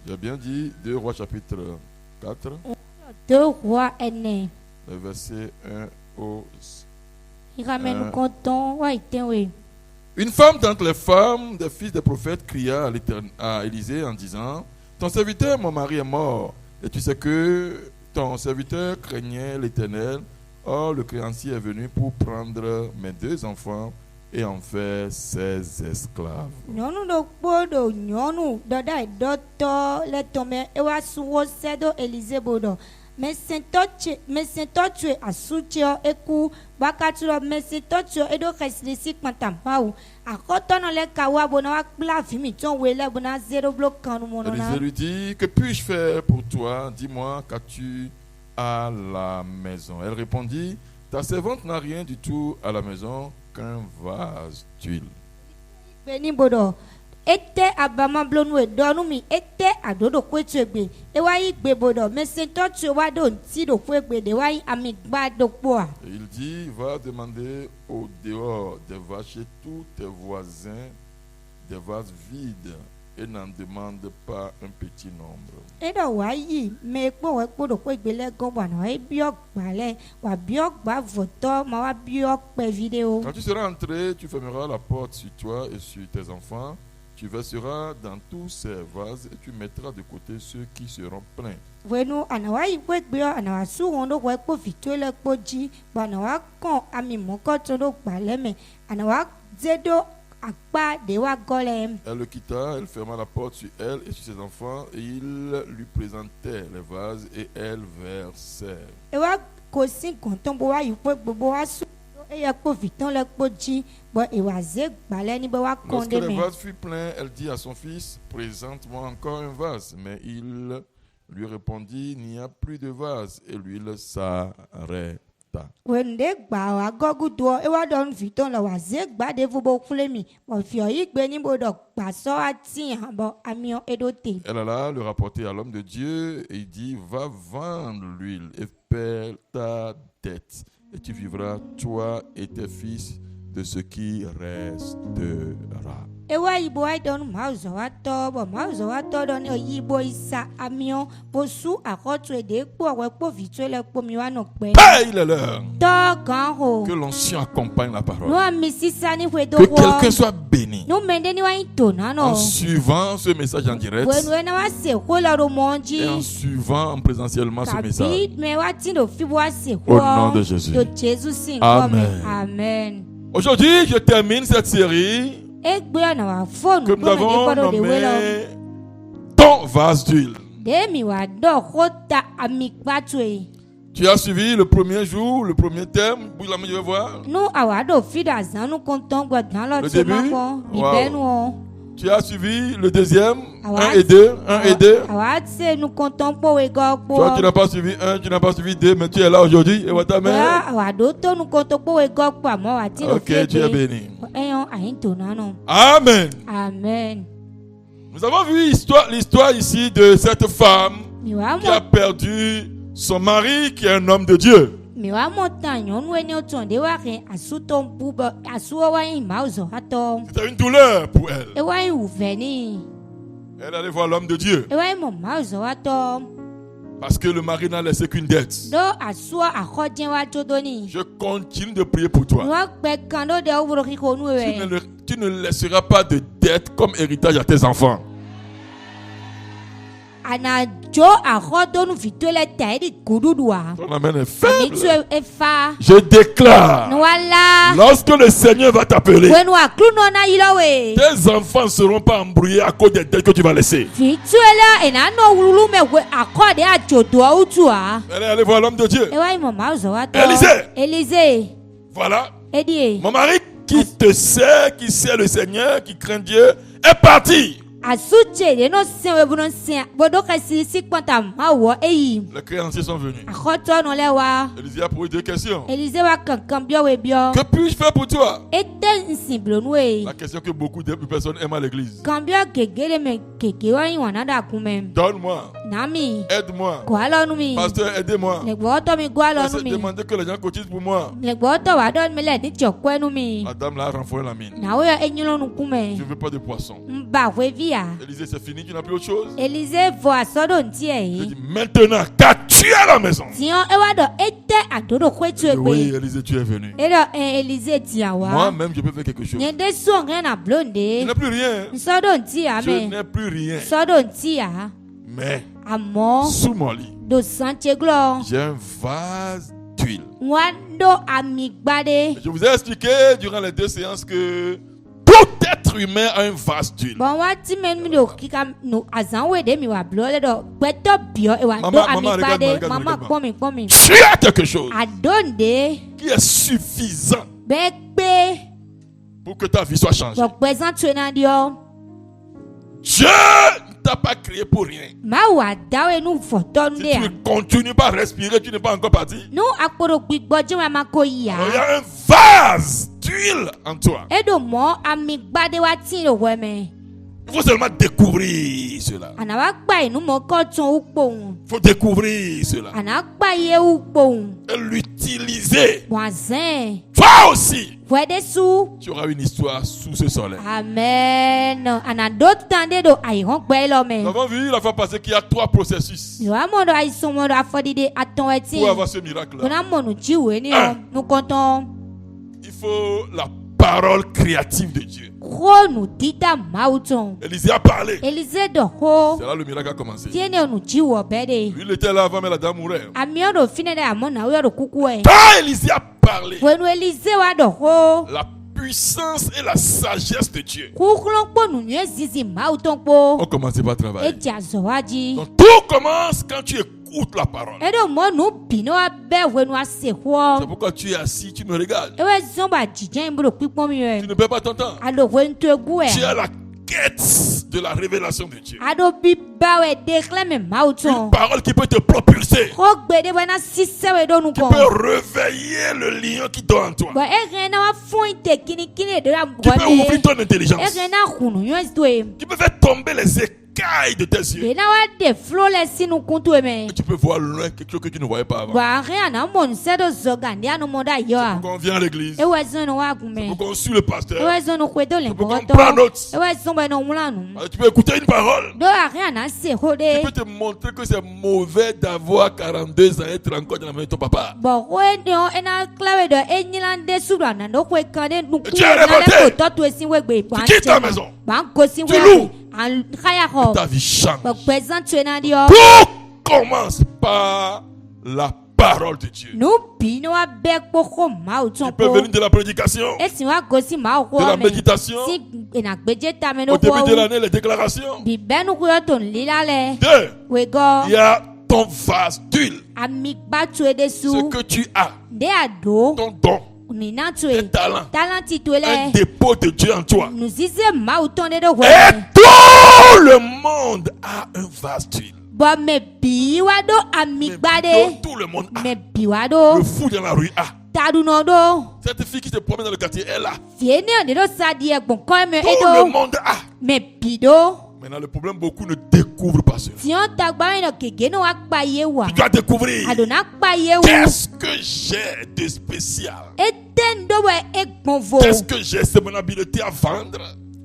Tu as bien dit 2 Rois chapitre 4. 2 Rois 4. Le verset 1 au... Une femme d'entre les femmes des fils des prophètes cria à Élisée en disant: ton serviteur, mon mari, est mort, et tu sais que ton serviteur craignait l'Éternel. Or, le créancier est venu pour prendre mes 2 enfants et en faire ses esclaves. Mais c'est toi tu assoutio eku bakaturo mais c'est toi tu edo resisi kwantampau akoto no le kawa bona wa kla fimi ton wele bona zero bloc kanu mono na. Élisée lui dit: que puis-je faire pour toi? Dis-moi, qu'as-tu à la maison? Elle répondit: ta servante n'a rien du tout à la maison qu'un vase d'huile. Beni bodo ete abama blonwe donumi ete adodo kwetwegbe ewayi gbebodo mesento twa don ti do kwegbe de wayi amigba dokpoa. Il dit: va demander au dehors des vases chez tous tes voisins des vases vides et n'en demande pas un petit nombre. Edo wayi me po we po do kwegbe le gbo na e biok gbale wa biok gba voto ma wa biok pe vidéo. Quand tu seras entré, tu fermeras la porte sur toi et sur tes enfants. Tu verseras dans tous ces vases et tu mettras de côté ceux qui seront pleins. Wenu anawayi kwegbe anawasu hondo we po fitole po ji ba na wa kon ami moko to do gbale me anawa zedo akpa de wa gole. Elle le quitta, elle ferma la porte sur elle et sur ses enfants et il lui présentait les vases et elle versait. Ewa kosi konton bo wa yipo gbogbo wa su Lorsque le vase fut plein, elle dit à son fils: présente-moi encore un vase. Mais il lui répondit: il n'y a plus de vase. Et l'huile s'arrêta. Elle alla le rapporter à l'homme de Dieu et il dit: va vendre l'huile et paie ta dette. Et tu vivras, toi et tes fils, de ce qui restera. Hey, il est l'heure que l'ancien accompagne la parole. Que quelqu'un soit béni en suivant ce message en direct et en suivant présentiellement ce message. Au nom de Jésus. Amen. Amen. Aujourd'hui, je termine cette série que nous avons nommée ton vase d'huile. Tu as suivi le premier jour, le premier thème. Je vais voir. Le début. Wow. Tu as suivi le deuxième, 1 et 2, 1 et 2. Toi, tu n'as pas suivi 1, tu n'as pas suivi 2, mais tu es là aujourd'hui. Et voilà, ok, tu es béni. Amen. Amen. Nous avons vu l'histoire ici de cette femme qui a perdu son mari, qui est un homme de Dieu. C'était une douleur pour elle. Elle allait voir l'homme de Dieu. Parce que le mari n'a laissé qu'une dette. Je continue de prier pour toi. Tu ne laisseras pas de dette comme héritage à tes enfants. Ton amen est faible. Je déclare, lorsque le Seigneur va t'appeler, tes enfants ne seront pas embrouillés à cause des dettes que tu vas laisser. Elle est allée voir l'homme de Dieu. Élisée. Voilà. Mon mari qui te sait, qui sait le Seigneur, qui craint Dieu, est parti. Les créanciers sont venus. Élisée a posé 2 questions. Que puis-je faire pour toi? La question que beaucoup de personnes aiment à l'église. Donne-moi. Aide-moi. Pasteur, aidez-moi. C'est demander que les gens cotisent pour moi. Madame l'a renfloué la mine. Je ne veux pas de poisson. ya. Élisée, c'est fini, tu n'as plus autre chose. Élisée voit ça dans tie Je yi. dis maintenant, qu'as-tu à la maison? Tiens, e wa do ete adodo kwe tu Oui, egbe. Élisée, tu es venu. E do Élisée tia wa. Moi-même, je peux faire quelque chose. Nye de so ngena Je blonde. n'ai plus rien. So don tie ya Je me. n'ai plus rien. So don tie ya. Mais Amo sous mon lit, do sanche glo. j'ai un vase d'huile. Wando amigbade. Je vous ai expliqué durant les 2 séances que tout être humain a un vase d'huile. Bon wati men mi do kika no azanwe de mi wa blole do. Gbeto bio e wa do Maman, amigbade. regarde-moi, Mama regarde-moi. kpomi. Tu as quelque chose Adonde qui est suffisant begbe. pour que ta vie soit changée. Bo present tu na dio. Dieu ne t'a pas créé pour rien. Ma wa dawe nu foton Si de tu a. ne continues pas à respirer, tu n'es pas encore parti. Nu akporo gbigbo je wa mako ya. Alors, il y a un vase d'huile en toi. Edo mo amigbade wa tin lo weme. Il faut seulement découvrir cela. Ana wa gba inu mo ko tun upohun. Il faut découvrir cela. Ana gba ye upohun. Et l'utiliser. Wazin. Toi aussi, Wede su. tu auras une histoire sous ce soleil. Amen. Ana do tande do ayron gbe lo me. Nous avons vu la fois passée qu'il y a 3 processus Yo amodo aison mo do afodide aton eti. pour avoir ce miracle-là. Kona mo nu jiwe ni o. Nu konton. Il faut la parole créative de Dieu. Kro nu dida mauton. Élisée a parlé. Élisée do ho. C'est là le miracle a commencé. Tiene nu jiwo bede. Lui, il était là avant, mais la dame mourait. Amiodo fine de amona we do kuku e. Quand Élisée a parlé, Wenu Élisée wa do ho. la puissance et la sagesse de Dieu Kukulon po nu nye zizi mauton po. ont commencé par travailler. Eja zowaji. Donc tout commence quand tu écoutes la parole. Edo mo nu bino abe wenu ase ho. C'est pourquoi tu es assis, tu me regardes. Ewe zomba jijen budo pipon mi Tu we. ne perds pas ton temps. Ado wenu to egu Tu es e. à la quête de la révélation de Dieu. Ado biba we dekle me mauton. Une parole qui peut te propulser, Ko gbede wena sise we do nu qui kon. peut réveiller le lion qui dort en toi, Bo e na wa fun te kini kini de la qui peut ouvrir weme. ton intelligence, E na hunu yo stoe. qui peut faire tomber les écailles de tes yeux. E na wa de flole sinu kuntu e me. Et tu peux voir loin quelque chose que tu ne voyais pas avant. Bo re na mo nse do zogandi anu mo da yo a. Quand on vient à l'église, E we zonu wa gume. pour qu'on suit le E pasteur, we zonu kwedo le pour qu'on bogoto. prenne note. E we zomba no mulanu. Tu peux écouter une parole Do a na se qui hode. peut te montrer que c'est mauvais d'avoir 42 ans et être encore dans la main de ton papa. Bo we de o ena klawe do enyilande sura na do kwe kane nu ku Tu es na le révolté. ko to to esin we gbe Tu quittes ta maison. Ba ko sin Tu we. loues. An kaya ho. Ta vie change. Bo present tu na dio. Tout commence par la parole de Dieu. Nu bino wa be poko ma o ton Tu peux po. venir de la prédication, Esin wa go si ma o de la me. méditation, Si ena gbeje ta me au no début ko. de l'année, les déclarations. Bi benu ku yo ton lila le. 2. We go. Il y a ton vase d'huile. Amigba tu e de Ce su. que tu as, De ado. ton don, Ni na tu tes e. talents, Talenti tu un le. dépôt de Dieu en toi. Nous disons ma autant de ouais. Et tout le monde a un vase d'huile. Bon me biwado Mais amigbade. tout le monde a. Me biwado. Le fou dans la rue a. Tadu no do. Cette fille qui se promène dans le quartier, elle a. Viene on de sadi e bon ko me Tout le edo. monde a. Me bido. Maintenant, le problème, beaucoup ne découvrent pas cela. Si on tagba no kege no akpa ye wa. Tu dois découvrir Adona akpa ye wa. qu'est-ce que j'ai de spécial. Etendo we ekponvo. Qu'est-ce que j'ai, c'est mon habileté à vendre.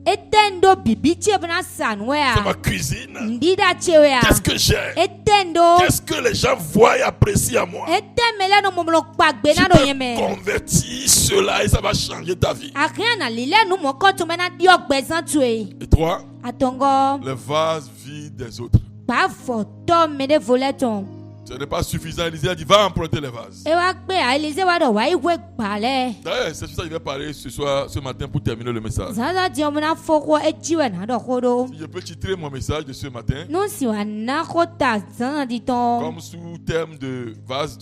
Etendo bibi chebna sanwe C'est ma a. cuisine. Ndida chewe a. Qu'est-ce que j'ai. Etendo. Qu'est-ce que les gens voient et apprécient à moi. Etemele no momlo pagbe Tu na do peux yeme. convertir cela et ça va changer ta vie. Rien na lile nu mo ko to mena dio gbezan tu e. Et 3, Atongo les vases vides des autres. pa foto me de voleton. Ce n'est pas suffisant. Élisée a dit, va emprunter les vases. E wa pe a Elise wa do wa iwe gbale. D'ailleurs, c'est sur ça que je vais parler ce matin pour terminer le message. Zaza di omo na foko ejiwe na do kodo. Si je peux titrer mon message de ce matin No si wa na kota zan di ton. comme sous terme de vase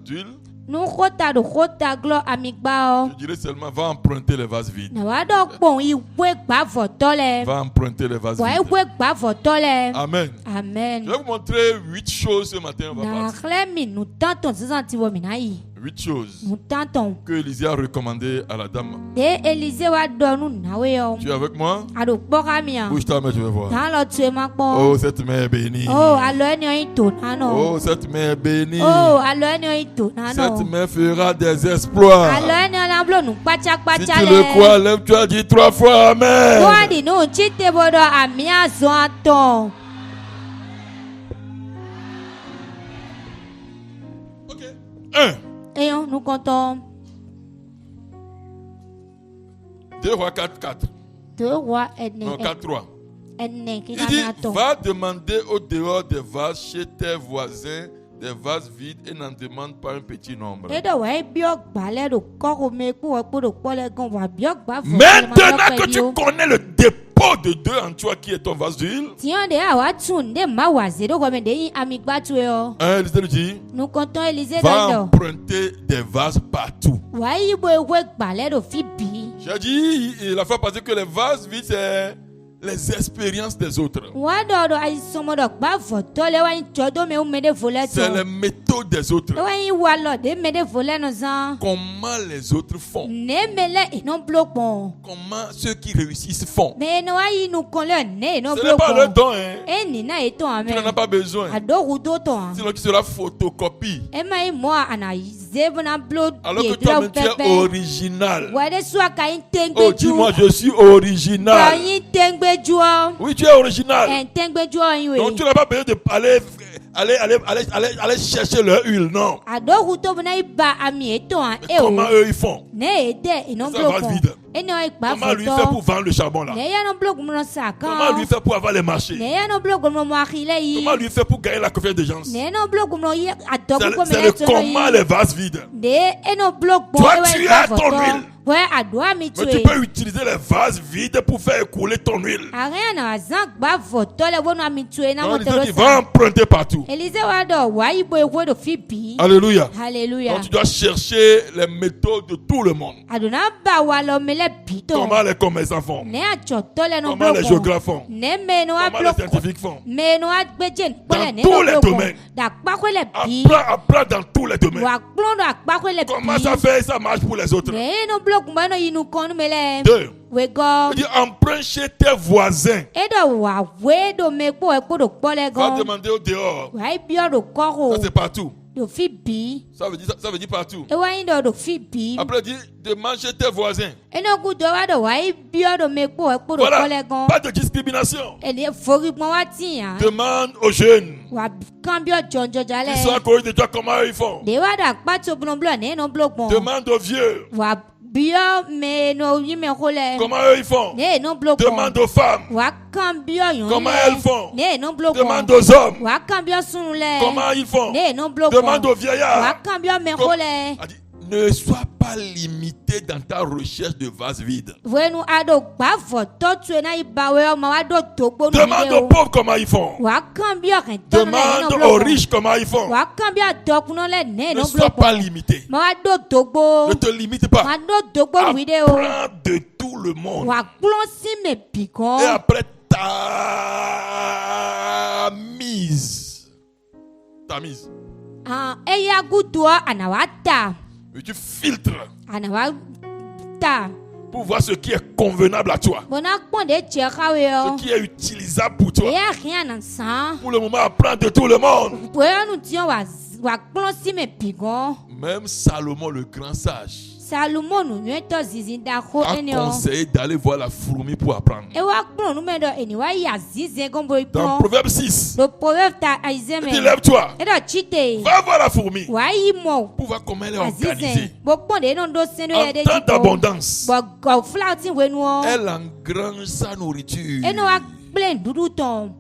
d'huile, No kota do kota glo amigba o. je dirais seulement va emprunter les vases vides. Na wa do pon iwe gba foto le. Va emprunter les vases Wa vides. iwe gba foto le. Amen. Je Amen. vais vous montrer 8 choses ce matin. On va Na passer. kle mi nu tanton zan ti wo mi na yi. 8 choses nous tentons. que Élisée a recommandées à la dame. De Élisée wa donu nawe yo. Tu es avec moi? Ado boka mia. Bouge ta main, je vais voir. Dans le tué ma po. Oh, cette main est bénie. Oh, alo eni oito nano. Oh, cette main est bénie. Oh, alo eni oito Cette nano. main fera des exploits. Alo eni olamblo nu pacha Si pacha tu le. le crois, lève-toi, dis 3 fois Amen. Toi di nou chite bodo amia zoaton. Ok. 1. Et nous comptons 2 rois 4, 4. 2 rois Non, 4, 3. ene qui Il dit, va demander au dehors des vases chez tes voisins, des vases vides, et n'en demande pas un petit nombre. Maintenant Maintenant que tu connais le dépôt de Dieu en toi qui est ton vase d'huile, Élisée lui dit, nous comptons Élisée va emprunter des vases partout. J'ai dit la fois passée que les vases vides, c'est les expériences des autres. C'est les méthodes des autres. Comment les autres font. Comment ceux qui réussissent font. Ce n'est pas le don. Tu n'en as pas besoin. Sinon tu seras photocopie. Alors que toi-même tu es original. Oh, dis-moi, je suis original. Oui, tu es original. Donc tu n'as pas besoin de aller chercher leur huile, non. Comment eux ils font? Ça va vide. Comment lui faire pour vendre le charbon là? Comment lui faire pour avoir les marchés? Comment lui faire pour gagner la confiance des gens? C'est le comment les vases vides. Toi tu as ton huile. Mais tu peux utiliser les vases vides pour faire écouler ton huile. Donc il va emprunter partout. Alléluia. Donc tu dois chercher les méthodes de tout le monde. Comment les commerçants font. Comment les géographes font. Comment les scientifiques font. Dans tous les domaines. Apprends dans tous les domaines. Comment ça marche pour les autres. 2. Il dit emprunte chez tes voisins. Va demander au dehors. Ça c'est partout. Ça veut dire partout. Après il dit demande chez tes voisins. Voilà, pas de discrimination. Demande aux jeunes. Ils sont à côté de toi, comment ils font. Demande aux vieux. Comment eux ils font. Demande aux femmes. Comment elles font. Demande aux hommes. Comment ils font. Demande aux vieillards. Ne sois pas limité dans ta recherche de vases vides. Demande aux pauvres comment ils font. Demande aux riches comment ils font. Ne sois pas limité. Ne te limite pas. Apprends de tout le monde. Et après ta mise. Et tu filtres pour voir ce qui est convenable à toi, ce qui est utilisable pour toi. Pour le moment, apprends de tout le monde. Même Salomon, le grand sage, a conseillé d'aller voir la fourmi pour apprendre. Dans Proverbe 6, il dit lève-toi, va voir la fourmi pour voir comment elle est organisée. En temps d'abondance, elle engrange sa nourriture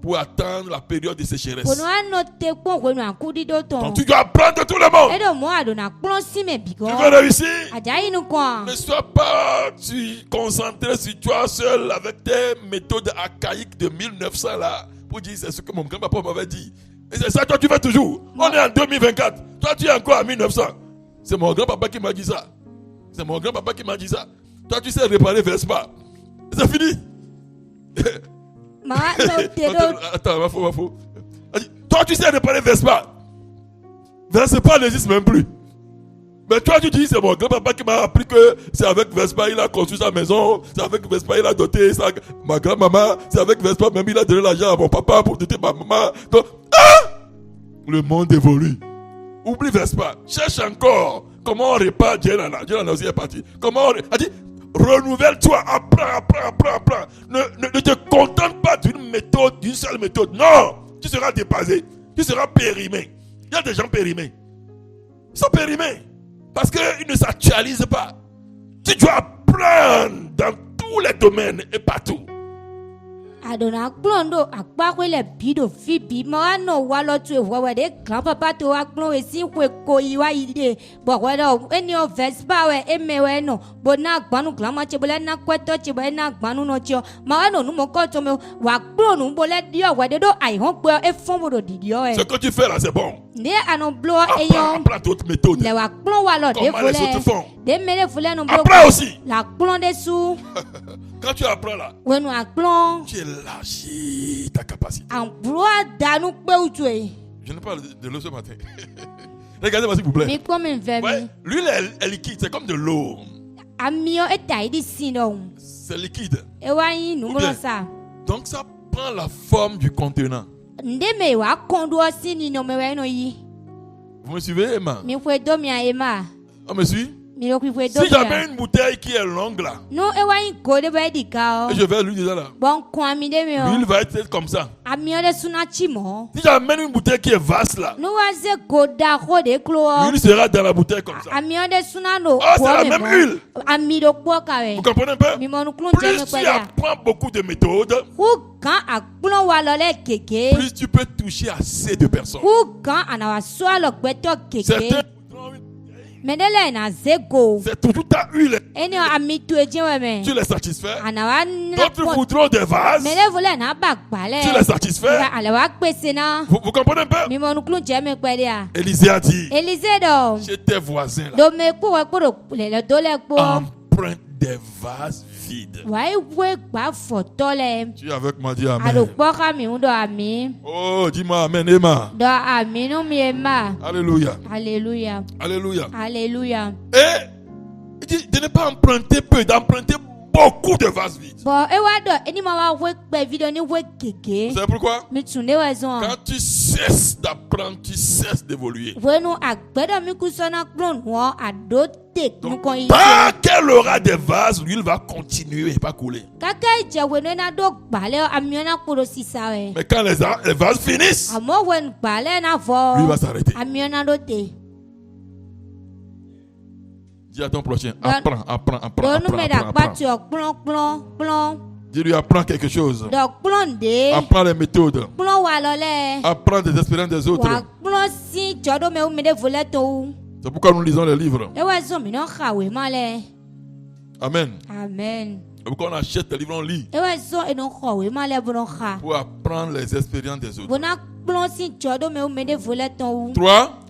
pour attendre la période de sécheresse. Donc tu dois apprendre de tout le monde. Tu veux réussir? Ne sois pas concentré sur toi seul avec tes méthodes archaïques de 1900 là pour dire c'est ce que mon grand-papa m'avait dit. Et c'est ça que toi tu fais toujours. On est en 2024. Toi tu es encore en 1900. C'est mon grand-papa qui m'a dit ça. Toi tu sais réparer Vespa. C'est fini. Attends, ma faux. Toi, tu sais réparer Vespa. Vespa n'existe même plus. Mais toi, tu dis, c'est mon grand-papa qui m'a appris que c'est avec Vespa, il a construit sa maison. C'est avec Vespa, il a doté ma grand-maman. C'est avec Vespa, même il a donné l'argent à mon papa pour doter ma maman. Donc, le monde évolue. Oublie Vespa. Cherche encore comment on répare Djelana. Djelana aussi est parti. Comment on a dit, renouvelle-toi, apprends. Ne te contente pas d'une méthode, d'une seule méthode. Non, tu seras dépassé. Tu seras périmé. Il y a des gens périmés. Ils sont périmés. Parce qu'ils ne s'actualisent pas. Tu dois apprendre dans tous les domaines et partout. Adona klondo akpakwe le bido fibi ma no walo tu ewa de grandpapa to aklo esi kwe koyiwa ide bo wedo eni o vespa we emewe no bo na gbanu grandma chebole na kweto chebole na gbanu no cho ma no nu mo ko to me wa klo nu bole dio we de do ai hon pe e fon bodo didio e. Ce que tu fais là c'est bon. Ne anon blo eyon. Apprends d'autres méthodes. Le wa klo walo de comment les autres font. De mele fole no blo. Apprends aussi. La klo de sous. Quand tu apprends là, when we tu élargis ta capacité. Je ne parle de l'eau ce matin. Regardez-moi s'il vous plaît. Ouais, l'huile est liquide, c'est comme de l'eau. C'est liquide. Bien. Donc ça prend la forme du contenant. Vous me suivez, Emma? On me suit? Si j'avais une bouteille qui est longue là, et je vais lui dire là, l'huile va être comme ça. Si j'amène une bouteille qui est vaste là, l'huile sera dans la bouteille comme ça. Oh, c'est la même huile. Vous comprenez un peu? Plus tu apprends beaucoup de méthodes, plus tu peux toucher assez de personnes. Certains c'est toujours ta huile. Tu les satisfais. D'autres voudront des vases. Tu les satisfais. Vous comprenez un peu? Élisée a dit, chez tes voisins là, emprunte des vases vides. Tu es avec moi, dis amen. Oh, dis-moi amen, Emma. Alléluia. Alléluia. Alléluia. Alléluia. Et il dit de ne pas emprunter peu, d'emprunter beaucoup de vases vides. Vous savez pourquoi? Quand tu cesses d'apprendre, tu cesses d'évoluer. Donc, tant qu'elle aura des vases, l'huile va continuer et pas couler. Mais quand les vases finissent, l'huile va s'arrêter. Dis à ton prochain, apprends. Dis-lui, apprends quelque chose. Apprends les méthodes. Apprends des expériences des autres. C'est pourquoi nous lisons les livres. Amen. Amen. C'est pourquoi on achète les livres, on lit. Pour apprendre les expériences des autres. 3.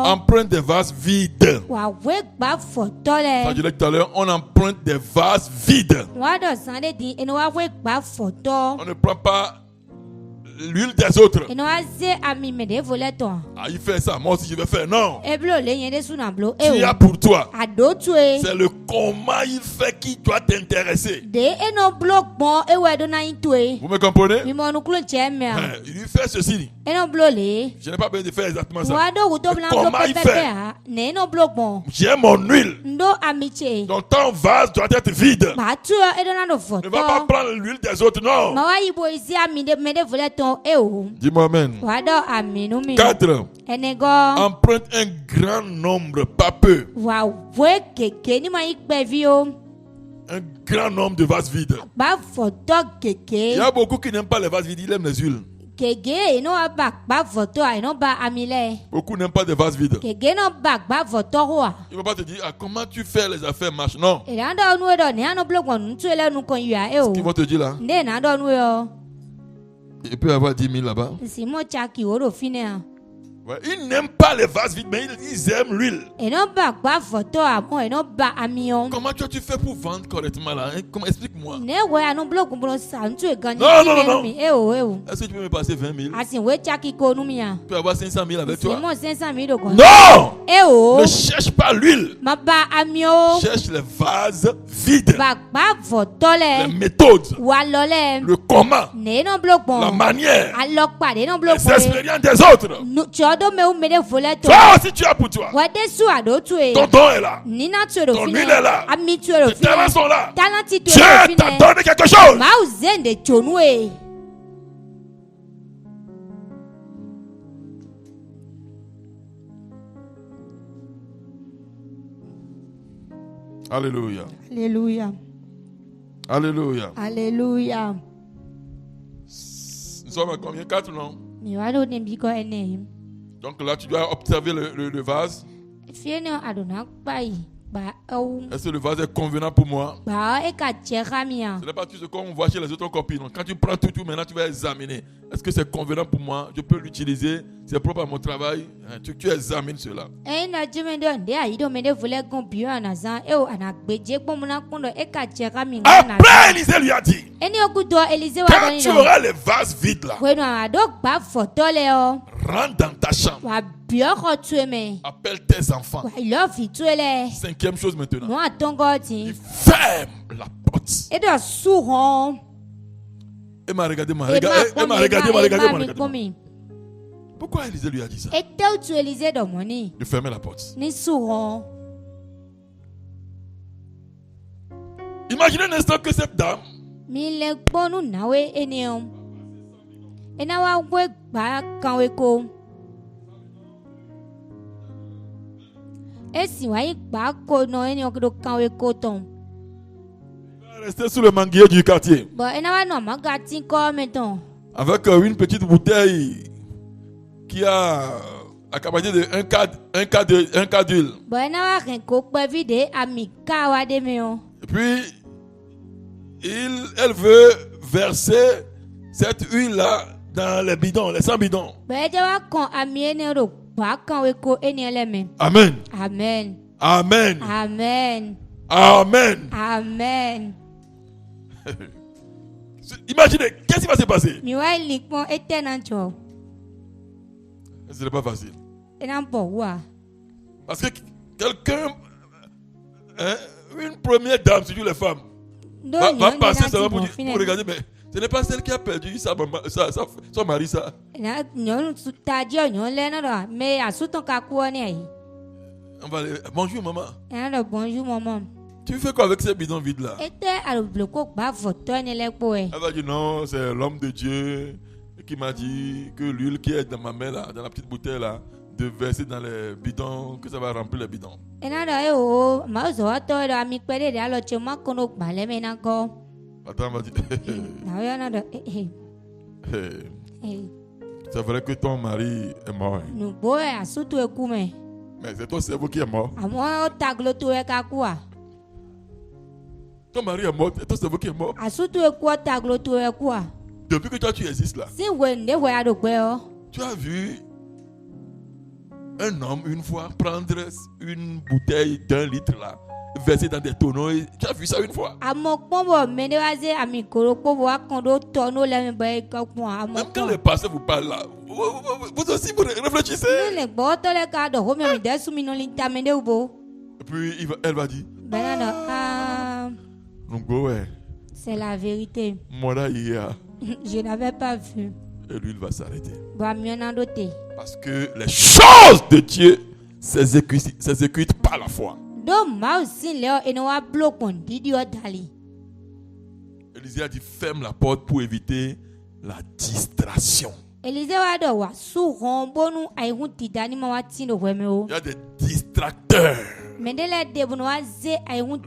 Emprunte des vases vides. Ça, je l'ai dit tout à l'heure, on emprunte des vases vides. On ne prend pas l'huile des autres. Ah, il fait ça, moi aussi je vais faire. Non. Tu as pour toi. C'est le comment il fait qui doit t'intéresser. Vous me comprenez? Il lui fait ceci. Je n'ai pas besoin de faire exactement ça. Comment il fait? J'ai mon huile. Donc ton vase doit être vide. Ne va pas prendre l'huile des autres, non. Dis-moi amen. 4. Emprunte un grand nombre, pas peu. Un grand nombre de vases vides. Il y a beaucoup qui n'aiment pas les vases vides, ils aiment les huiles. Beaucoup n'aiment pas des vases vides. Il ne va pas te dire comment tu fais les affaires marchent. Non. Ce qu'ils vont te dire là. Il peut y avoir 10 000 là-bas. Ouais, ils n'aiment pas les vases vides, mais ils aiment l'huile. eno ba gba foto amo eno ba amion Comment tu fais pour vendre correctement là? Comment, explique-moi. ne we anu bloku bro sa ntu e gani Non. mi e o Est-ce que tu peux me passer 20 000? asin we chaki ko nu mi ya Tu peux avoir 500 000 avec toi? mo 500,000 do ko Non! e o Ne cherche pas l'huile. ma ba amio Cherche les vases vides. ba gba foto Les le méthodes. wa lo le Le comment. ne no bloku La manière. alo pade no bloku Les expériences des autres. nu chodo me u mede vole to Toi aussi tu as pour toi. wa de su ado tu e Ton don est là. nina tu do Ton fine huile est là. ami tu do Tes talents fine sont là. talent tu do Dieu t'a fine donné quelque chose. ma u zende chonu e Alléluia. Alléluia. Alléluia. Alléluia. Nous sommes à combien? 4, non? Mi wado ne biko ene. Donc là, tu dois observer le vase. Fiene adona bai ba au Est-ce que le vase est convenant pour moi? ba e ka cheramia. Ce n'est pas tout ce qu'on voit chez les autres copines. Quand tu prends tout, maintenant tu vas examiner. Est-ce que c'est convenant pour moi? Je peux l'utiliser. C'est propre à mon travail. Tu examines cela. E na jumendo nde ayido mede vole gon bio anazan e o anagbeje pomuna kondo e ka cherami ngana. Après, Élisée lui a dit, Eni okudo Elise wa quand doni tu no. auras les vases vides là, Kwenu ado gba foto le o. rentre dans ta chambre. Wa bio ko tueme. Appelle tes enfants. Wa ilo fi tuele. 5e chose maintenant. No atongo ti. Il ferme la porte. E do suron. Elle m'a regardé, m'a E regardé. komi. Pourquoi Élisée lui a dit ça? E teu tu Elise do moni. De fermer la porte. Ni suron. Imaginez un instant que cette dame Mi le gbonu nawe enion. Ena wa gwe gba kanwe ko. Esi wa gba ko no enion kido kanwe ko ton. va rester sous le manguier du quartier Bo ena wa no magati ko meton. avec une petite bouteille qui a la capacité de 1 quart d'huile. Bo ena wa ken ko pe vide ami ka wa de meon. Et puis, elle veut verser cette huile-là dans les bidons, les 100 bidons. Bo e wa kon ami ene ro gba kanwe ko enion le me. Amen. Amen. Amen. Amen. Amen. Amen. Imaginez, qu'est-ce qui va se passer? Mi wa likpon etenancho. Ce n'est pas facile. Ena bo wa. Parce que quelqu'un, une première dame, surtout les femmes, va passer ça pour regarder, mais ce n'est pas celle qui a perdu son mari, ça. On va aller, bonjour maman. Bonjour maman. Tu fais quoi avec ces bidons vides là? Elle va dire non, c'est l'homme de Dieu qui m'a dit que l'huile qui est dans ma main là, dans la petite bouteille là, de verser dans les bidons, que ça va remplir les bidons. Attends, on va dire. C'est vrai que ton mari est mort. Mais c'est ton cerveau qui est mort. Ton mari est mort, c'est ton cerveau qui est mort. Depuis que toi tu existes là, tu as vu un homme une fois prendre une bouteille d'1 litre là, verser dans des tonneaux. Tu as vu ça une fois? Même quand les pasteurs vous parlent là, vous aussi vous réfléchissez. Et puis elle va dire, c'est la vérité. Je n'avais pas vu. Et lui il va s'arrêter. Parce que les choses de Dieu s'exécutent par la foi. Élisée a dit ferme la porte pour éviter la distraction. Il y a des distracteurs.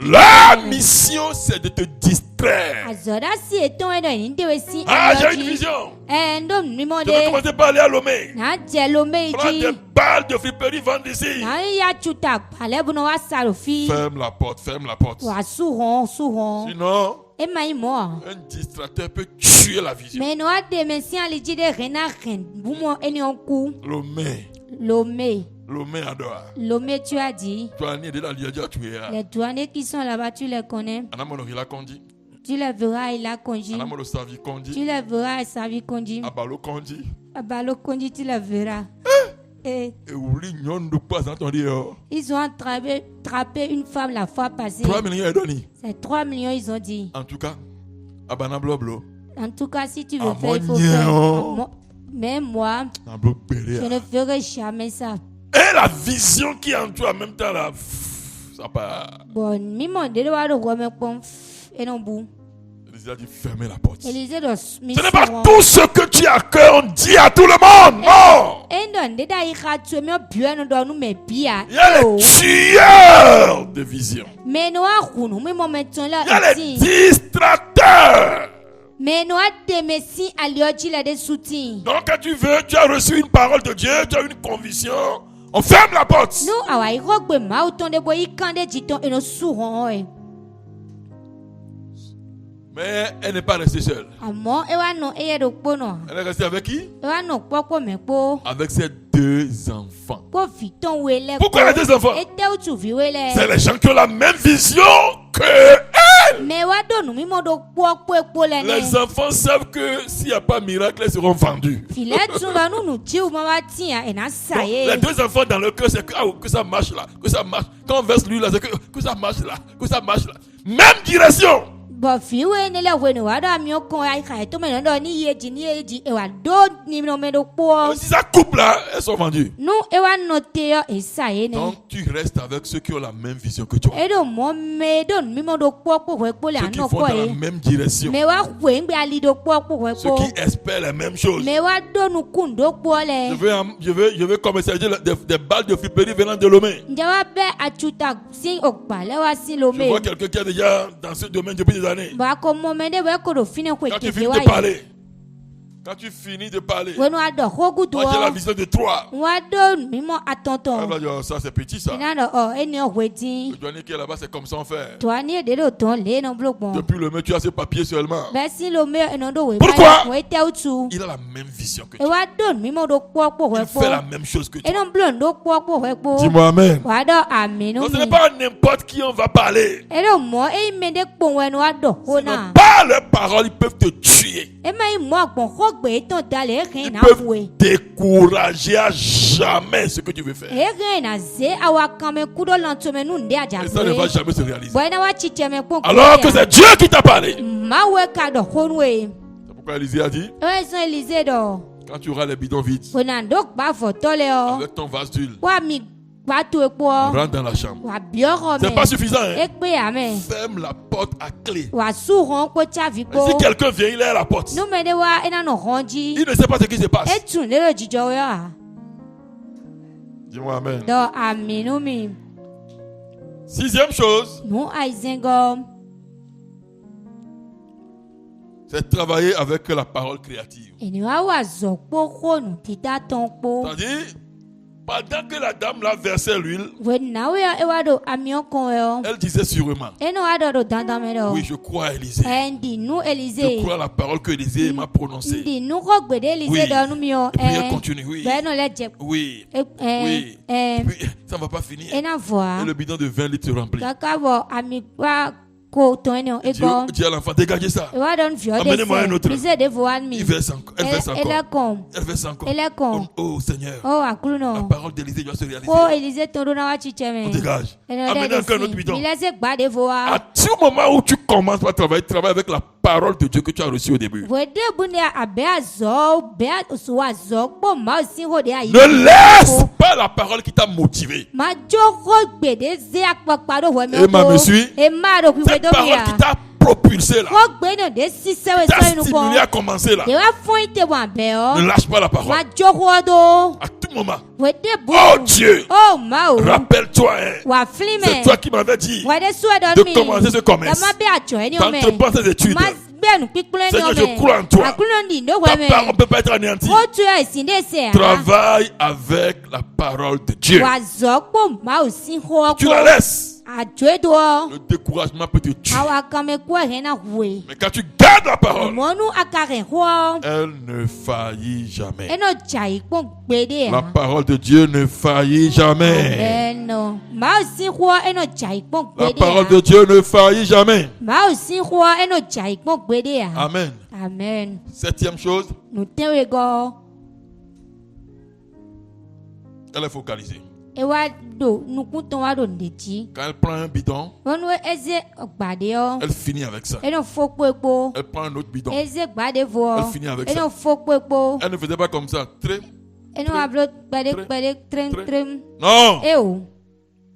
La mission, c'est de te distraire. Ah, j'ai une vision. Je vais commencer par aller à Lomé. Prends des balles de friperie, vendre ici. Ferme la porte, ferme la porte. Sinon, un distracteur peut tuer la vision. Lomé. Lomé. Lomé adore. Lomé, tu as dit. Douanier de la Liadia, tu es. Les douaniers qui sont là-bas, tu les connais. Anamolo il a condi. Tu les verras, il a conduit. Anamolo savi Tu condi. les verras, sa vie conduit. Abalo condi. Abalo conduit, tu les verras. Et Et ouli nyon de pas entendu. ils ont attrapé une femme la fois passée. 3 millions et demi. C'est 3 millions, ils ont dit. En tout cas, Abana Bloblo. En tout cas, si tu veux Ah, faire, il faut mon faire. Dieu. Mais moi, Nablo je Béléa. ne ferai jamais ça. Et la vision qui est en toi en même temps là. Ça part. Bon, mi-monde de voir le roi me pon et non bout. Élisée a dit fermez la porte. Élisée de Ce n'est pas tout ce que tu as à cœur, on dit à tout le monde. Non. Et non, de da ira tu me bien nous dans nous me bien. Il y a les tueurs de vision. Mais nous avons nous moment là Il y a les ici. distrateurs. Mais nous avons des messieurs à l'ioji là des soutiens. Donc quand tu veux, tu as reçu une parole de Dieu, tu as une conviction. On ferme la porte. Nous awa irogbe ma autant de boy kande jiton et nous sourons. Mais elle n'est pas restée seule. Amo ewa no eye do pono. Elle est restée avec qui? Ewa no popo me po. Avec ses 2 enfants. Po fiton wele. Pourquoi les 2 enfants? Ete ou tu vi wele. C'est les gens qui ont la même vision que elle. Mais wa do nu mi mo do po le ne. Les enfants savent que s'il n'y a pas miracle, ils seront vendus. Filet tu va nous nous tiu ma wa tia e na Donc, saye. les 2 enfants dans leur cœur, c'est que, que ça marche là, que ça marche. Quand on verse lui là, c'est que ça marche là, que ça marche là. Même direction. Bo fi we ne le we no wa do ami o kon ai ka to me no do ni yeji e wa do ni no me do po. Si ça coupe là, elles sont vendues. Nu e wa no te yo e saye ne. Donc tu restes avec ceux qui ont la même vision que toi. E do mo me do mi mo do po we po le Ceux qui ano vont po dans la e. même direction. Me wa we ngbe ali do po we Ceux po. qui espèrent les mêmes choses. Me wa do nu kun do po le. Je vais commercialiser des balles de flipperie venant de Lomé. Nje wa be achuta sin okpa le wa sin lo Je me. vois quelqu'un qui est déjà dans ce domaine depuis des années. Ba ko mo me de we ko do fine ko Quand tu te finis wa de ye. parler, quand tu finis de parler, We no ado hogu do. moi j'ai la vision de 3. Wa do mi mo atonton. Elle va dire, ça c'est petit ça. Ina do o eni o wetin. Le douanier qui est là-bas, c'est comme ça on fait. To ani de do ton le no block bon. Depuis le mai, tu as ce papier seulement. Ba si lo me e no do we. Pourquoi? We te utu. Il a la même vision que E toi. wa do mi mo do po we Il po. fait la même chose que E toi. no blon do po we po. Dis-moi amen. Wa do aminu Donc ce n'est mi. pas n'importe qui on va parler. E do mo e me de pon we no ado Ce hona. n'est pas leurs paroles, ils peuvent te tuer. E ma i mo agbon hogbe ton dale e Ils rin na peuvent we. décourager à jamais ce que tu veux faire. E rin na ze awa kan me kudo lanto me nu nde aja Et ça ne va we. jamais se réaliser. Boy na wa chiche me pon. Alors que c'est Dieu qui t'a parlé. Ma we ka do honwe. C'est pourquoi Élisée a dit, E so Elise do. quand tu auras les bidons vides, Fernando ba foto le o. avec ton vase d'huile, Wa mi ba to epo. rentre dans la chambre. Wa bioro me. C'est pas suffisant. Hein? E pe ame. Ferme la porte à clé. Wa suron ko chavi Et po. si quelqu'un vient, il est à la porte. No me de wa ena no honji. Il ne sait pas ce qui se passe. E tun le jijo ya. Dis-moi amen. Do aminu mi. 6e chose, Nu aizengo. c'est travailler avec la parole créative. Eni wa zokpo ko nu tita tonpo. C'est-à-dire, pendant que la dame là versait l'huile, We na we e wa do amion kon yo. elle disait sûrement, Eno wa do dandan me do. oui, je crois à Élisée. Endi nu Je Elise. crois à la parole que Élisée m'a prononcée. Ndi nu ko gbe de Elise Oui. do nu mi o. Et puis elle continue, oui. Ben no le je. Oui, oui. Puis, ça ne va pas finir. Ena voa. Et le bidon de 20 litres rempli. Kaka bo ami wa ko ton eno ego. Dis à l'enfant, dégagez ça. E wa don fio de. Amenez-moi un autre. Lise de voan mi. Il verse encore. Elle verse Elle encore. est con. Elle verse encore. Elle est con. Oh Seigneur, Oh akulu la no. parole d'Élisée doit se réaliser. Oh Elise tondo na wa chiche me. On dégage. Eno Amenez de encore un autre si. bidon. Mi laisse gba de voa. À tout moment où tu commences à travailler, travaille avec la parole de Dieu que tu as reçue au début. We de bunde abe azo be so azo po ma si ho de ayi. Ne laisse pas la parole qui t'a motivé. Ma jogo gbe de ze apapa do we me. Et ma me suit. E ma do ku we Cette do parole bia. qui t'a propulsé là, Ko gbe no de si se we t'a so inu ko. stimulé à commencer là. De wa fun ite wa be o. Ne lâche pas la parole. Ma jogo do. À tout moment. We de bu. Oh Dieu, Oh ma o. rappelle-toi, hein, Wa flime. c'est toi qui m'avais dit We de so do de mi. commencer ce commerce, Da ma be ajo eni o me. d'entreprendre ces études. Ma benu pikpule ni Seigneur, o me. je crois en toi. Akulu ndi ndo Ta we me. parole ne peut pas être anéantie. O tu e sin de se. Travaille avec la parole de Dieu. Wa zo po ma o si ho Tu ko. la laisses. adzoe do le découragement peut te tuer. awa kame ko hena hue Mais quand tu gardes la parole, monu akare ho elle ne faillit jamais. eno jai pon gbede La parole de Dieu ne faillit jamais. eno ma si ho eno jai pon La gbede parole de Dieu ne faillit jamais. ma si ho eno jai pon gbede Amen. amen 7e chose, nu tewe go elle est focalisée. ewa do nukuton wa do ndeji Quand elle prend un bidon, wonu eze gbade o elle finit avec ça. eno fokpo Elle prend un autre bidon. eze gbade vo Elle finit avec eno ça. fokpo Elle ne faisait pas comme ça. Très. eno ablo gbade trem trem Non. eo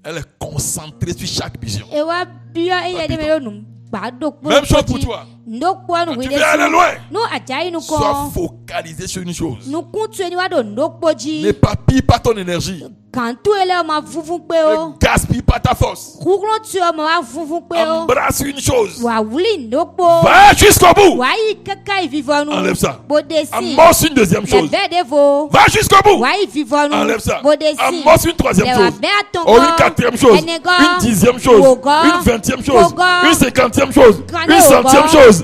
Elle est concentrée sur chaque vision. ewa bio eye de melo nu gbado kpo Même chose pour toi. ndokpo nu Quand tu wede veux aller loin, nu ajayi nu sois ko focalisé sur une chose. nu kuntu eni wa do ndokpo ji N'éparpille pas ton énergie. kantu ele o ma funfun pe o Ne gaspille pas ta force. kukurun tu o ma wa funfun pe o Embrasse une chose. wa wuli ndokpo Va jusqu'au bout. wa yi kaka ivivonu Enlève ça. bodesi Amorce une deuxième chose. lebe de vo Va jusqu'au bout. wa yi vivonu Enlève ça. bodesi Amorce une troisième chose. be Oh, une quatrième chose. Une dixième chose. Une 20e chose. Une 50e chose. Une 100e chose.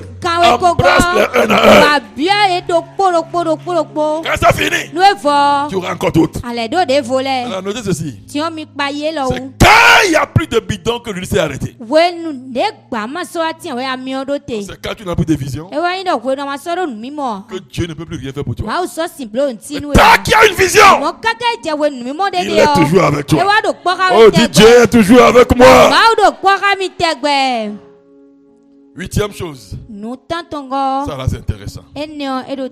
Embrasse les un à un. wa bia e do kporo Quand ça finit, nu evo tu auras encore d'autres. ale do de vo le Alors, notez ceci. ti o mi pa ye lo C'est quand il n'y a plus de bidon que l'huile s'est arrêtée. wenu de gba ma so ati we ami odo te C'est quand tu n'as plus de vision e wa yin do we no ma so do nu mimo que Dieu ne peut plus rien faire pour toi. ma o so simplo nti nu e Tant qu'il y a une vision, mo kaka je we nu mimo de il de est o toujours avec e toi. wa do kpo ka Oh, mi dis tegbe Dieu est toujours avec moi. ma o do kpo ka mi tegbe 8e chose. nu tantongo Ça là, c'est intéressant. enio e do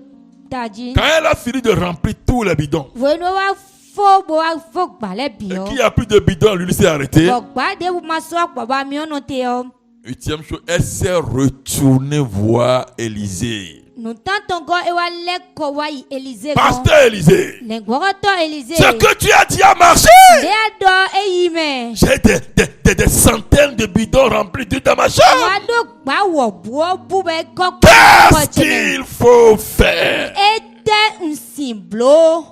taji Quand elle a fini de remplir tous les bidons we no wa fo bo wa fo gba le bi et o qu'il n'y a plus de bidons, l'huile s'est arrêtée. bo gba de ma so apo ba mi ono te o 8e chose, elle s'est retournée voir Élisée. nu tantongo e wa le ko wa yi Elise go Pasteur Élisée, le gboroto Elise ce que tu as dit a marché. de do e yi me J'ai des centaines de bidons remplis d'huile dans ma chambre. wa do gba wo buo bu be ko Qu'est-ce qu'il faut faire? ete nsimblo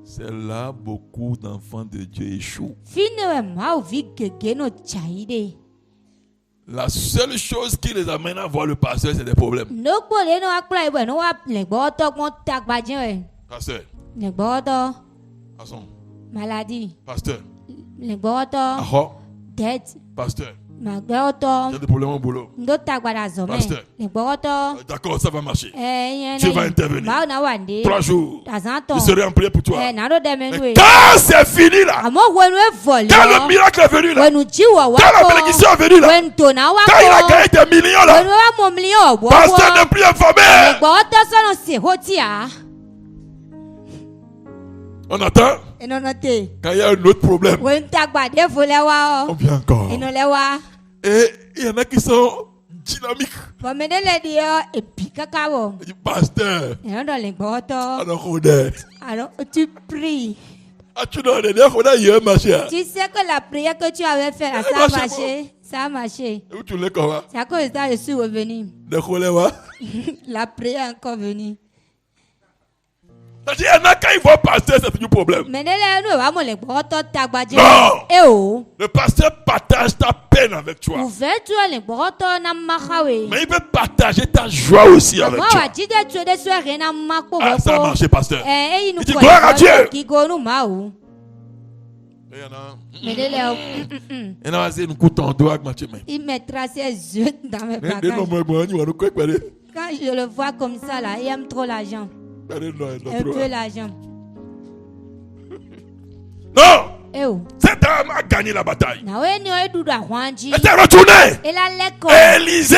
C'est là beaucoup d'enfants de Dieu échouent. finewe ma o vi gege no chaide La seule chose qui les amène à voir le pasteur, c'est des problèmes. ndokpo le no akpla ibo no wa le gboroto gbon tagbaje we Pasteur, le gboroto façon, maladie pasteur, le gboroto ah, death pasteur, ma gboroto j'ai des problèmes au boulot. ndo tagbada zo me Pasteur. le gboroto D'accord, ça va marcher. yen Dieu va intervenir. ma na wande 3 jours, azanto je serai en prière pour toi. na do de Mais menwe quand c'est fini là, amo wenu e vole quand le miracle est venu là, wenu jiwo wa quand la bénédiction est venue là, wenu tona wa quand il a ko gagné des millions là, wenu wa mo million bo pasteur n'est plus informé. le gboroto so no se hotia On attend. enonote Quand il y a un autre problème, wenu tagbade vole wa on o vient encore. enole wa Et il y en a qui sont dynamiques. bo menele di o epi kaka wo Il dit, pasteur, enodo le gboroto alors on est. alors tu pries Ah, tu n'en es pas, on a eu un marché. tu sais que la prière que tu avais fait là, ça a marché ça a marché Où tu l'es comment? c'est à cause de ça que je suis revenu De quoi? la prière est encore venue C'est-à-dire, il y en a quand ils voient pasteur, c'est fini le problème. menele no wa mo le gboroto tagbaje Non. e o Le pasteur partage ta peine avec toi. ouverture le gboroto na makawe Mais il veut partager ta joie aussi avec moi toi. wa jide tu de so re na mako Ah, ça a boko marché, pasteur. eh Il dit gloire à Dieu. ki go nu ma o Et il y en a, menele il y en a, c'est une coupe en doigt avec ma chimée. il mettra ses yeux dans mes Des bagages noms, moi, il va nous quoi, quoi, quand je le vois comme ça là il aime trop l'argent un peu l'argent Non! eh o Cette dame a gagné la bataille. na we ni o dudu ahwanji Elle s'est retournée. et la leko Élisée,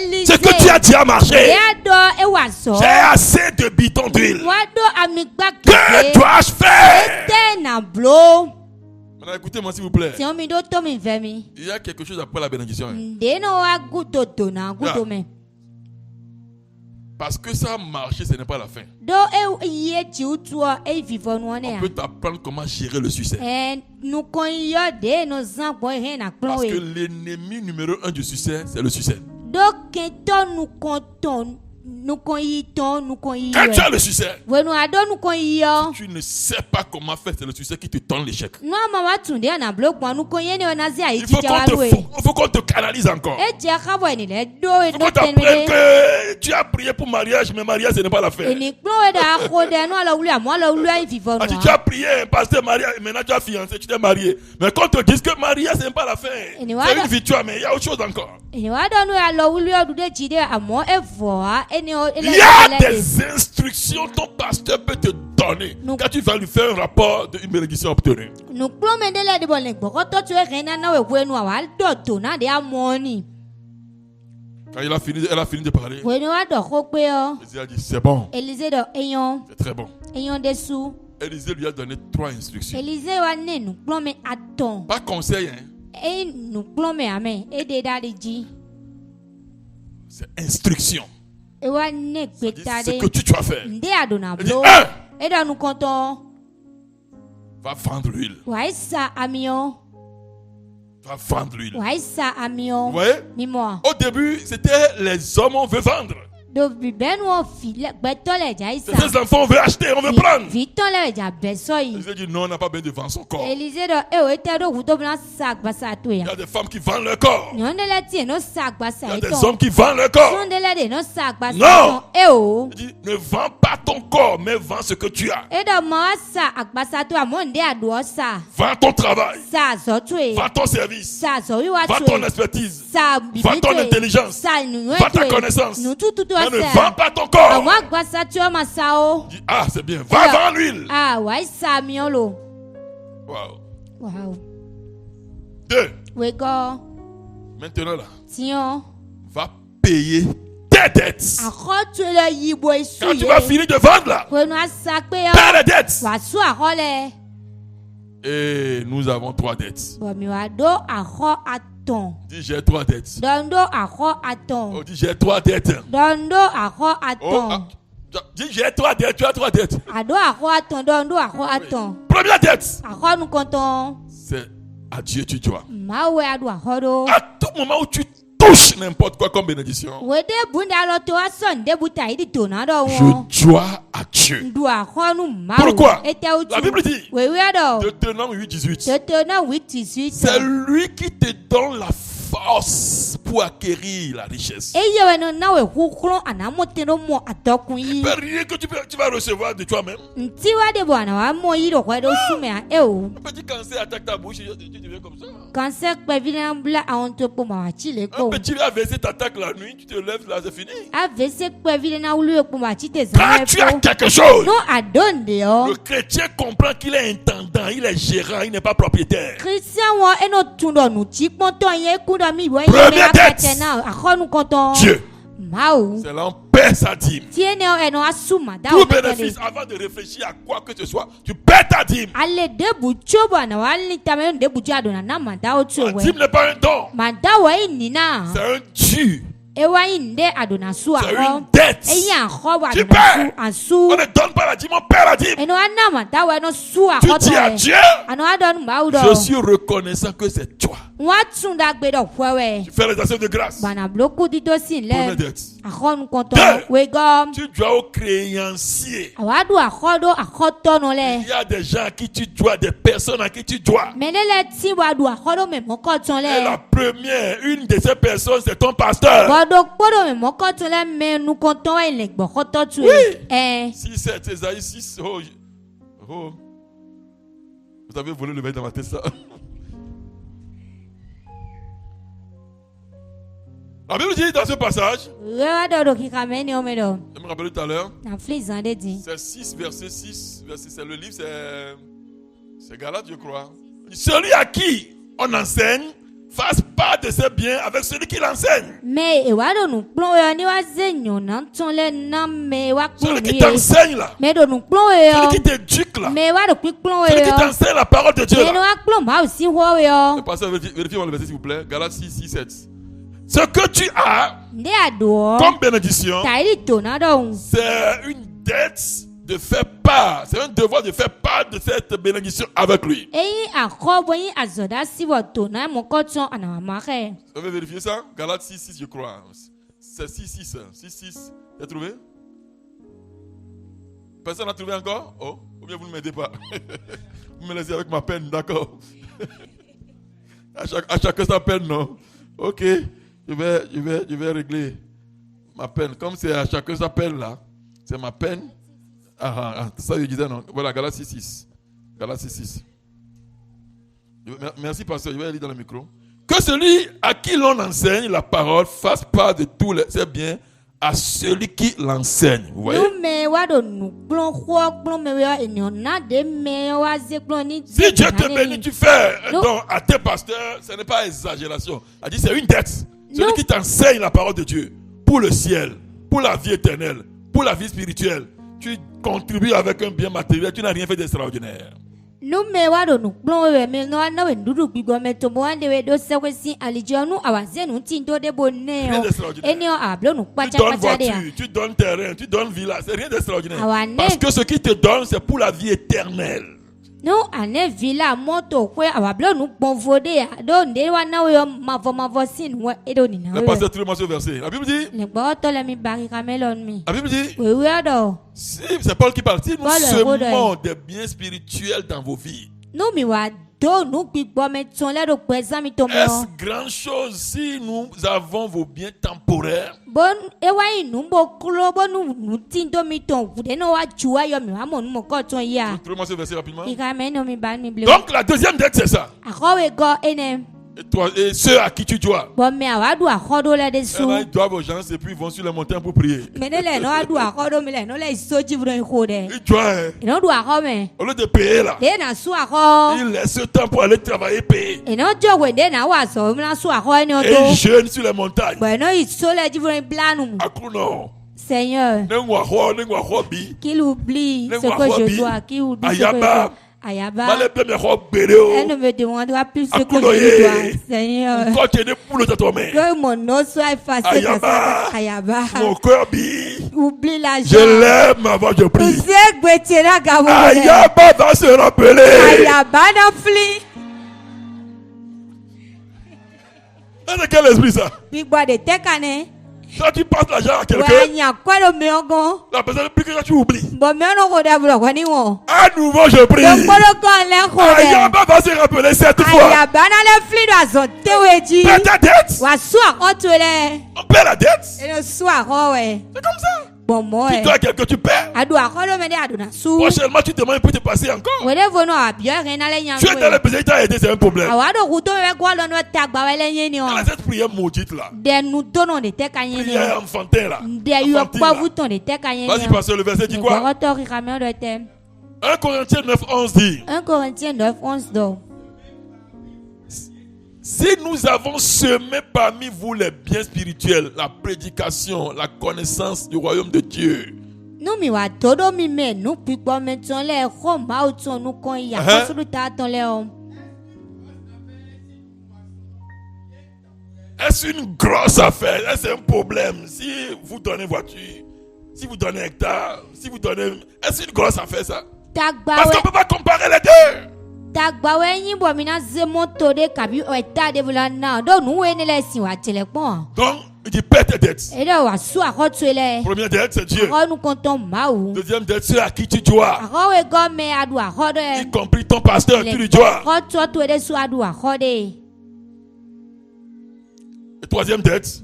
Élisée. ce que tu as dit a marché. ya do e wa so J'ai assez de bidons d'huile. wa do amigba Que keke dois-je faire? te na blo Maintenant, écoutez-moi, s'il vous plaît. ti o mi do to mi ve mi Il y a quelque chose après la bénédiction. nde no wa gudo to na gudo me Parce que ça a marché, ce n'est pas la fin. do e ye ti utu o e vivo no ne On ya peut t'apprendre comment gérer le succès. nu kon yo de no zan bo he na kpon Parce que we l'ennemi numéro 1 du succès, c'est le succès. do ke to nu kon ton Quand tu as le succès, tu ne sais pas comment faire, c'est le succès qui te donne l'échec. Il faut qu'on te canalise encore. Il faut qu'on t'apprenne que tu as prié pour mariage, mais mariage ce n'est pas la fin. Tu as prié, pasteur mariage, maintenant tu as fiancé, tu t'es marié. Mais quand on te dit que mariage ce n'est pas la fin, c'est une victoire, mais il y a autre chose encore. Il y a des instructions ton pasteur peut te donner quand tu vas lui faire un rapport d'une bénédiction obtenue. Quand elle a fini de parler, Élisée a dit c'est bon, c'est très bon. Élisée lui a donné 3 instructions. Pas conseil, hein? C'est instruction. Ce que tu dois faire. Il dit 1. Va vendre l'huile. Va vendre l'huile. Vous voyez? Au début, c'était les hommes on veut vendre. Ces enfants on veut acheter, on veut prendre. Élisée dit non, on n'a pas besoin de vendre son corps. Il y a des femmes qui vendent leur corps. Il y a des hommes qui vendent leur corps. Non. Il dit ne vends pas ton corps, mais vends ce que tu as. Vends ton travail. Vends ton service. Vends ton expertise. Vends ton intelligence. Vends ta connaissance. Mais ne vends pas ton corps. Dis, ah, c'est bien. Va vendre l'huile. Wow. 2. Maintenant là, va payer tes dettes. Quand tu vas finir de vendre là, paie les dettes. Et nous avons 3 dettes. Dis j'ai 3 dettes. Oh, dis j'ai 3 dettes. Dis j'ai 3 dettes. Tu as 3 dettes. Première dette. C'est à Dieu tu dois. À tout moment où tu touches n'importe quoi comme bénédiction, je dois à Dieu. Pourquoi? La Bible dit, Deutéronome 8:18, c'est lui qui te donne la force pour acquérir la richesse. Il n'y a rien que tu vas recevoir de toi-même. Un petit cancer attaque ta bouche, tu deviens comme ça. Un petit AVC t'attaque la nuit, tu te lèves là, c'est fini. Quand tu as quelque chose, le chrétien comprend qu'il est intendant, il est gérant, il n'est pas propriétaire. Première dette, Dieu. C'est là on paie sa dîme. Tout bénéfice, avant de réfléchir à quoi que ce soit, tu paies ta dîme. La dîme n'est pas un don. C'est un dû. C'est une dette. Tu paies. On ne donne pas la dîme, on paie la dîme. Tu dis à Dieu, je suis reconnaissant que c'est toi. Tu fais les actions de grâce. Première dette. 2. Tu dois au créancier. Il y a des gens à qui tu dois, des personnes à qui tu dois. Et la première, une de ces personnes, c'est ton pasteur. Oui. 6:7, Ésaïe 6. Oh. Vous avez volé le verre dans ma tête, ça. La Bible dit dans ce passage, je me rappelle tout à l'heure, c'est 6, verset 6, c'est le livre, c'est Galates, je crois. Celui à qui on enseigne, fasse part de ses biens avec celui qui l'enseigne. Celui qui t'enseigne là, celui qui t'éduque là, celui qui t'enseigne la parole de Dieu là. Le pasteur, vérifiez-moi le verset s'il vous plaît. Galates 6, 6, 7. Ce que tu as comme bénédiction, c'est une dette de faire part. C'est un devoir de faire part de cette bénédiction avec lui. Vous avez vérifié ça? Galates 6, 6, je crois. C'est 6-6. 6-6. Tu as trouvé? Personne n'a trouvé encore? Oh, ou bien vous ne m'aidez pas? Vous me laissez avec ma peine, d'accord? À chacun sa peine, non? Ok, je vais régler ma peine. Comme c'est à chacun sa peine là, c'est ma peine. Ça je disais non. Voilà, Galatie 6. Galatie 6. Merci pasteur, je vais lire dans le micro. Que celui à qui l'on enseigne la parole fasse part de tous ses biens à celui qui l'enseigne. Vous voyez? Si Dieu te bénit, tu fais un don à tes pasteurs, ce n'est pas exagération. Elle dit c'est une dette. Celui qui t'enseigne la parole de Dieu pour le ciel, pour la vie éternelle, pour la vie spirituelle, tu contribues avec un bien matériel, tu n'as rien fait d'extraordinaire. Nous me wado nous plombe mais nous na we ndudu bigo me to mo ande we do se kwesi alijo nu awaze nu tindo de bonne eni o ablo nu pacha pacha de tu donnes terrain, tu donnes villa, c'est rien d'extraordinaire. Parce que ce qui te donne c'est pour la vie éternelle. No ane villa moto kwe awablo nu bonvode ya do nde wa na we mavo sin we edo ni na. Le pasteur trouve ce verset. La Bible dit le boto le mi bari kamelon mi. La Bible dit we ado. Si c'est Paul qui parle, si nous semons des biens spirituels dans vos vies. No mi wa do nu gbigbo me ton le do pesa mi to mo. Est-ce grande chose si nous avons vos biens temporaires? Bon ewa inu bo klo bo nu tindo mi ton de no wa juwa yo mi wa mo nu mo ko ton ya. Trouve-moi ce verset rapidement. Donc la deuxième dette c'est ça. Et ceux à qui tu dois. Ils doivent aux gens et puis ils vont sur les montagnes pour prier. Ils doivent. Au lieu de payer là, ils laissent le temps pour aller travailler payer. Et ils jeûnent sur les montagnes. Seigneur, qu'il oublie ce que je dois, qu'il oublie ce que je dois. Ayaba, elle ne me demandera plus ce que je dois, Seigneur. Que mon nom soit effacé. Ayaba, mon cœur oublie la joie. Je l'aime avant je prie. Ayaba va se rappeler. Ayaba n'a fli. C'est quel esprit ça? Big boy de tekane. Quand tu passes l'argent à quelqu'un, la personne plus que tu oublies. À nouveau je prie. Ayaba va se rappeler cette fois. Paie ta dette. On paie la dette. C'est comme ça. Tu dois quelque chose, tu paies. Prochainement, tu demandes pour te passer encore. Tu es dans le besoin, tu as aidé, c'est un problème. Cette prière maudite là. Prière enfantin là. Vas-y, pasteur, le verset dit quoi? 1 Corinthiens 9:11 dit. 1 Corinthiens 9:11 dit. Si nous avons semé parmi vous les biens spirituels, la prédication, la connaissance du royaume de Dieu. Est-ce une grosse affaire? Est-ce un problème? Si vous donnez voiture, si vous donnez hectare, si vous donnez... Est-ce une grosse affaire ça? Parce qu'on ne peut pas comparer les deux. Donc, il dit paie tes dettes. Première dette, c'est Dieu. Deuxième dette, c'est à qui tu dois. Y compris ton pasteur, tu lui dois. Et troisième dette,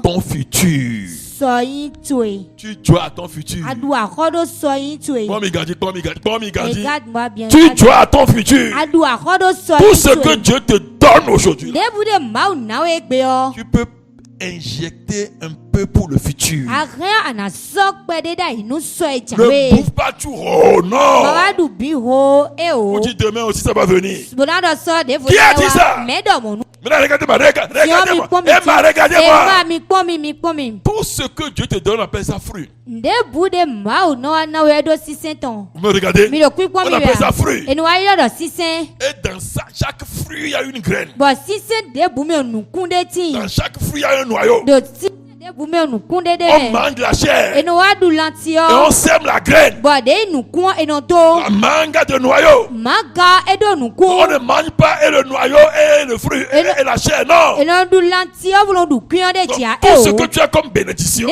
ton futur. Tu dois à ton futur. Tu dois à ton futur. Tout ce que Dieu te donne aujourd'hui, tu peux injecter un peu pour le futur. Ne bouffe pas tout. Oh non. Vous dites demain aussi ça va venir. Qui a dit ça? Regardez-moi. Tout ce que Dieu te donne, on appelle ça fruit. Vous me regardez? On appelle ça fruit. Et dans ça, chaque fruit, il y a une graine. Dans chaque fruit, il y a un noyau. On mange la chair. Et on sème la graine. La manga de noyau. On ne mange pas et le noyau et le fruit et la chair, non. Donc, tout ce que tu as comme bénédiction,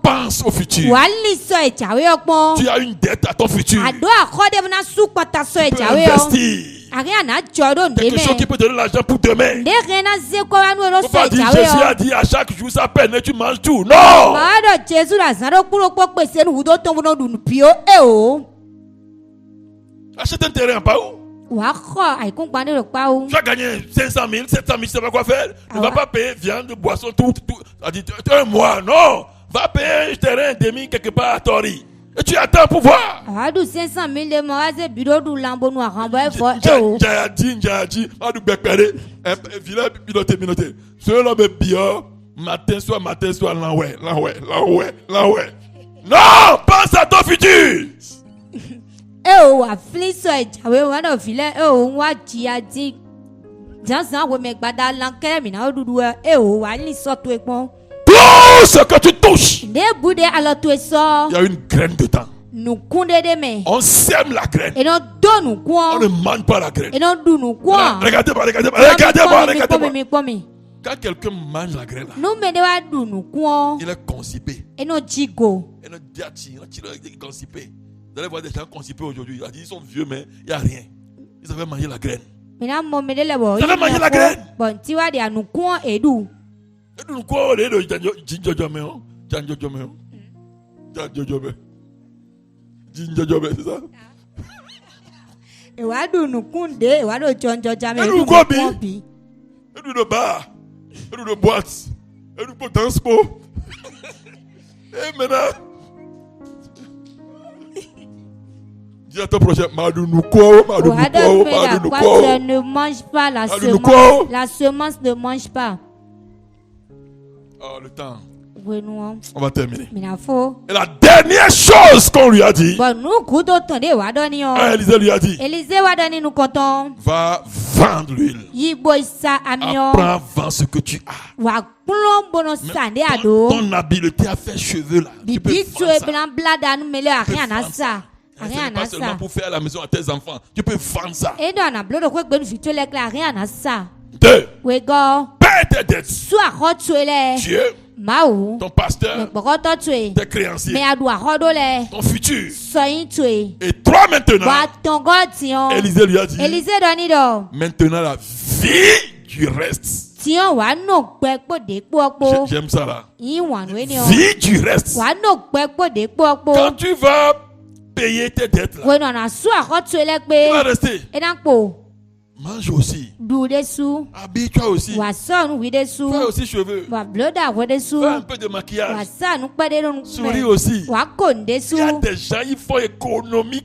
pense au futur. Tu as une dette à ton futur. Tu peux investir. Quelque chose qui peut donner l'argent pour demain. Faut pas dire Jésus a dit à chaque jour sa peine et tu manges tout. Non. Achète un terrain en Paou. Tu as gagné 500 000, 700 000, tu sais pas quoi faire. Tu ne vas pas payer viande, boisson, tout. Ça dit un mois, non. Va payer un terrain demi quelque part à Tori. Et tu attends pour voir. Njayadi, Minoté. Cela me bien, matin soir, l'enoué. Non, pense à ton futur. Tout ce que tu touches, il y a une graine dedans. On sème la graine. On ne mange pas la graine. Regardez-moi. Quand quelqu'un mange la graine, il est constipé. Il est constipé. Vous allez voir des gens constipés aujourd'hui. Ils sont vieux, mais il n'y a rien. Ils avaient mangé la graine. Ils avaient mangé la graine. C'est ça? De bar, de boîte, de transport. Et maintenant, dis à ton prochain, ne mange pas la semence. La semence ne mange pas. Oh, le temps. On va terminer. Et la dernière chose qu'on lui a dit, Élisée lui a dit, va vendre l'huile. Apprends, vends ce que tu as. Ton habileté à faire cheveux là. Tu peux vendre ça. C'est pas seulement pour faire à la maison à tes enfants. Tu peux vendre ça. 2. Paie tes dettes. Dieu, ton pasteur, tes créanciers, ton futur. Et toi maintenant, Élisée lui a dit, maintenant la vie du reste. J'aime ça là. Vie du reste. Quand tu vas payer tes dettes là, tu vas rester. Mange aussi. Habille-toi aussi. Fais aussi cheveux. Fais un peu de maquillage. Souris aussi. Il y a des gens, ils font économie.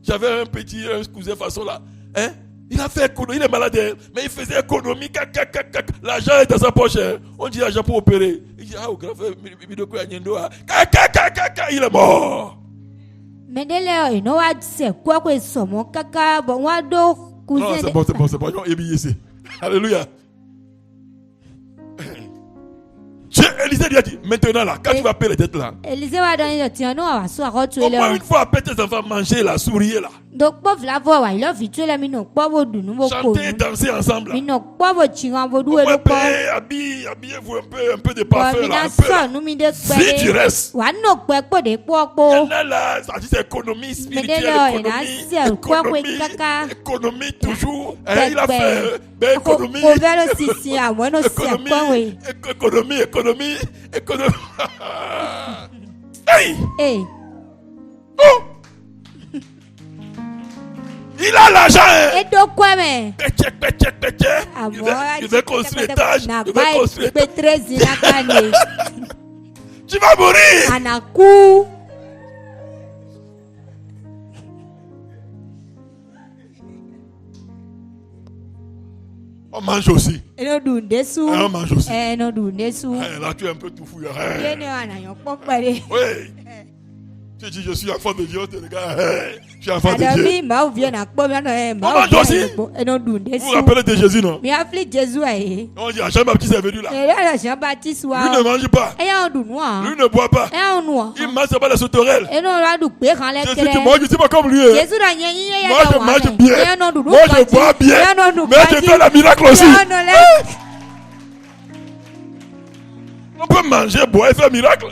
J'avais un petit cousin façon là. Hein? Il a fait économie, il est malade, mais il faisait économie. L'argent est dans sa poche. On dit l'argent pour opérer. Il dit, ah, il est mort. Non, c'est bon. Ici. Alléluia. Élisée lui a dit, maintenant là, quand tu vas payer les dettes là, au moins une fois après tes enfants manger la sourire là. Chanter, danser ensemble là. Habillez-vous un peu de parfum là. Vie du reste. Il y en a là, ça dit c'est économie spirituelle, économie toujours. Il a fait économie. Hey! Oh! Il a l'argent! Il veut construire l'étage. Tu vas mourir! On mange aussi. On mange aussi. Là, tu es un peu tout fou. Oui. Tu dis, je suis enfant de Dieu, tu regardes, je suis enfant de Dieu. Maman aussi. Vous vous rappelez de Jésus, non? On dit, Jean-Baptiste est venu là. Lui ne mange pas. Lui ne boit pas. Il mange pas les sauterelles. Jésus dit, moi je suis pas comme lui. Moi je mange bien. Moi je bois bien. Mais je fais le miracle aussi. On peut manger, boire et faire miracle.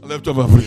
Lève-toi, ma frère.